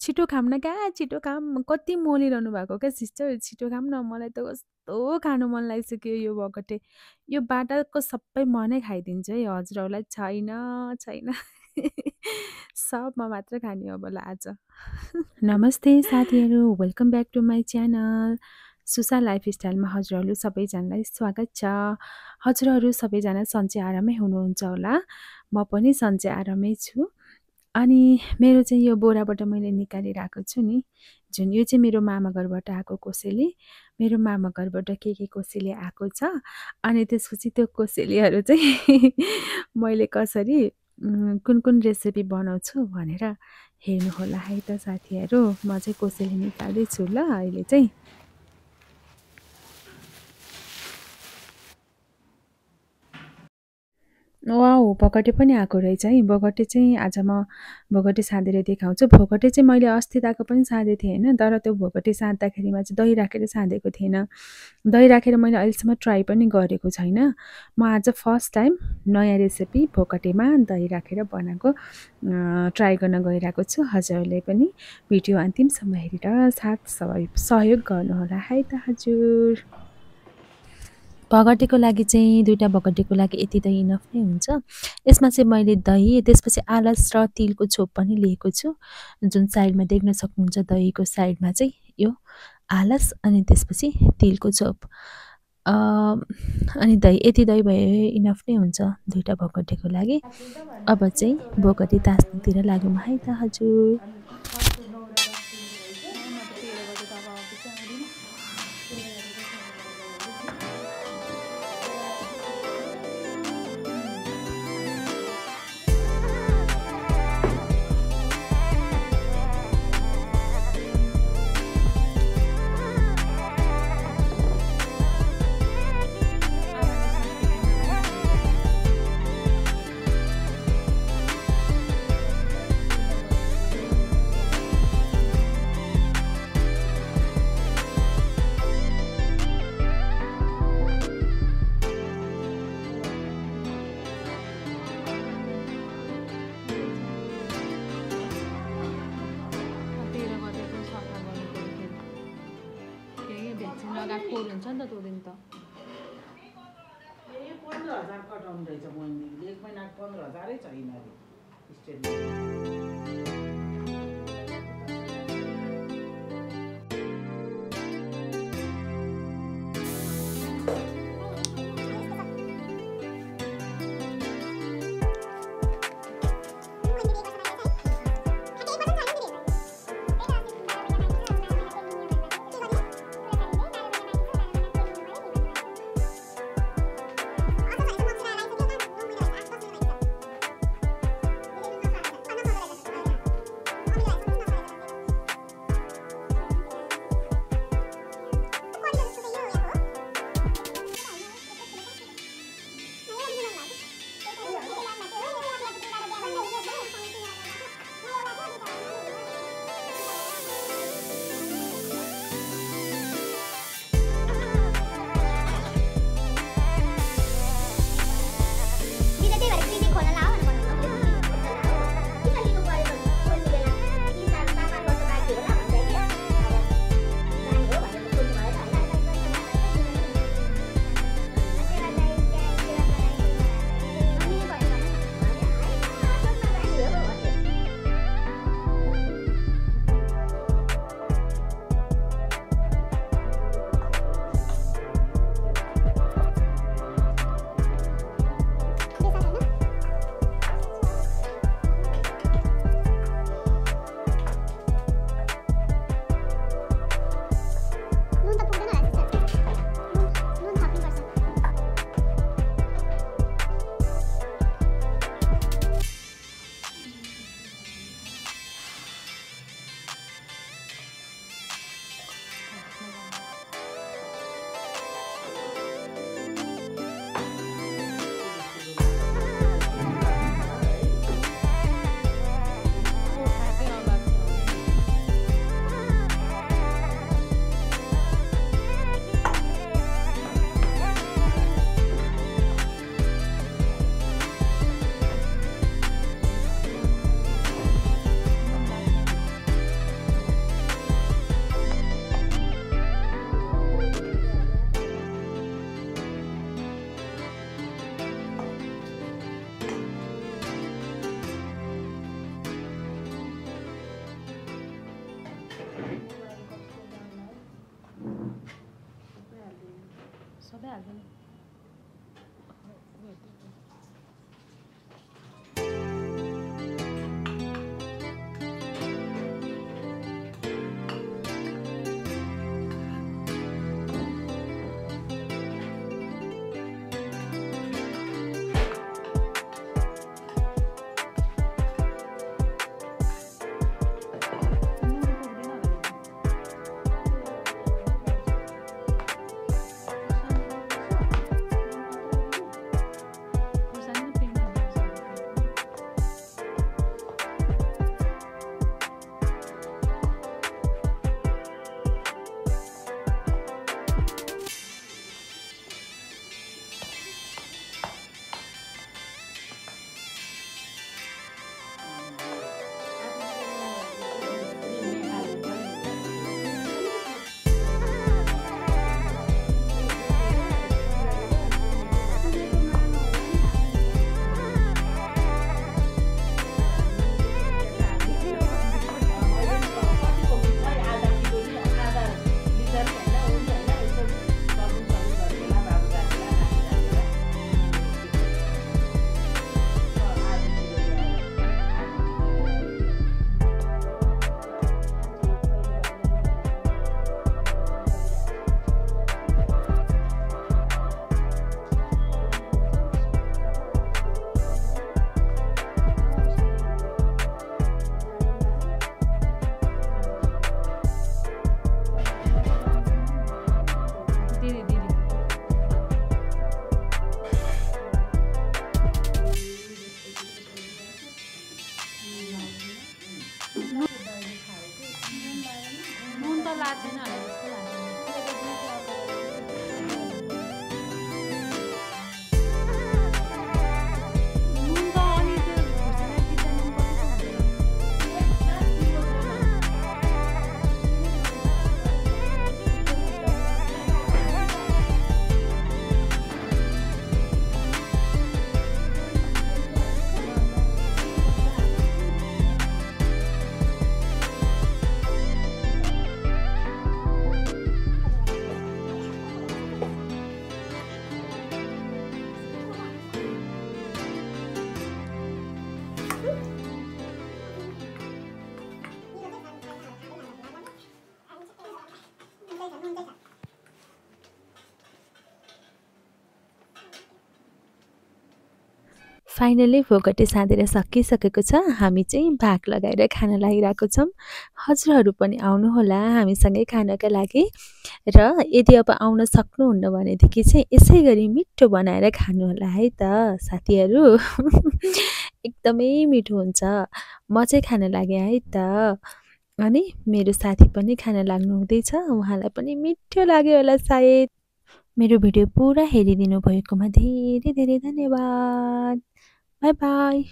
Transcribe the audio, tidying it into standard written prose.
छिटो खाऊँ न क्या, छिटो खाऊँ। कति मोलिरहनु भएको क्या सिस्टर, छिटो खाऊँ न। मलाई त कस्तो खानु मन लागिसक्यो यो बगटे। यो बाटाको सबै म नै खाइदिन्छु है हजुरहरूलाई। छैन, छैन। सब म मात्र खाने अब ल आज। नमस्ते साथीहरू, welcome back to my channel. सुसा लाइफस्टाइलमा हजुरहरू सबैजनालाई स्वागत छ। हजुरहरू सबैजना सन्चै आरामै हुनुहुन्छ होला। म पनि सन्चै आरामै छु। अनि मेरो चाहिँ यो बोराबाट मैले निकालिरहेको छु नि, जुन यो चाहिँ मेरो मामा घरबाट आएको कोसेली। मेरो मामा घरबाट के कोसेली आएको छ। अनि त्यसपछि त्यो कोसेलीहरू चाहिँ मैले कसरी कुन कुन रेसिपी बनाउँछु भनेर हेर्नु होला है त साथीहरू। म चाहिँ कोसेली निकाल्दैछु ल अहिले चाहिँ। वाउ, भोगटे पनि आएको रहेछ है। भोगटे चाहिँ आज म भोगटे साँधेर देखाउँछु। भोगटे चाहिँ मैले अस्ति ताको पनि साँधेको थिएँ होइन, तर त्यो भोगटे साँध्दाखेरिमा चाहिँ दही राखेर साँधेको थिएन। दही राखेर मैले अहिलेसम्म ट्राई पनि गरेको छैन। म आज फर्स्ट टाइम नयाँ रेसिपी भोगटेमा दही राखेर बनाएको ट्राई गर्न गइरहेको छु। हजुरहरूले पनि भिडियो अन्तिमसम्म हेरेर साथ सहयोग गर्नुहोला है त हजुर। भगटेको लागि चाहिँ दुईटा भगटेको लागि यति त इनफ नै हुन्छ। यसमा चाहिँ मैले दही, त्यसपछि आलस र तिलको छोप पनि लिएको छु। जुन साइडमा देख्न सक्नुहुन्छ दहीको साइडमा चाहिँ यो आलस अनि त्यसपछि तिलको छोप। अनि दही, यति दही भए इनफ नै हुन्छ दुईटा भगटेको लागि। अब चाहिँ भोगटे तास्नुतिर लागौँ है त हजुर। खोल हुन्छ नि त त्यो दिन त 15,000 कटाउनु रहेछ बहिनीले। 1 महिनाको 15,000 छैन अरे स्टेटमेन्ट। हाल्दैन नुन त लाग्छ छैन होला जस्तो लाग्छ नुन त अनि त्यो खुर्सानी टिप्दा नुन कति फाइनली भोगटे साँधेर सकिसकेको छ। हामी चाहिँ भाग लगाएर खान लागिरहेको छौँ। हजुरहरू पनि आउनुहोला हामीसँगै खानका लागि। र यदि अब आउन सक्नुहुन्न भनेदेखि चाहिँ यसै गरी मिठो बनाएर खानुहोला है त साथीहरू। एकदमै मिठो हुन्छ। म चाहिँ खान लागेँ है त। अनि मेरो साथी पनि खान लाग्नु हुँदैछ। उहाँलाई पनि मिठो लाग्यो होला सायद। मेरो भिडियो पुरा हेरिदिनु भएकोमा धेरै धेरै धन्यवाद। By by.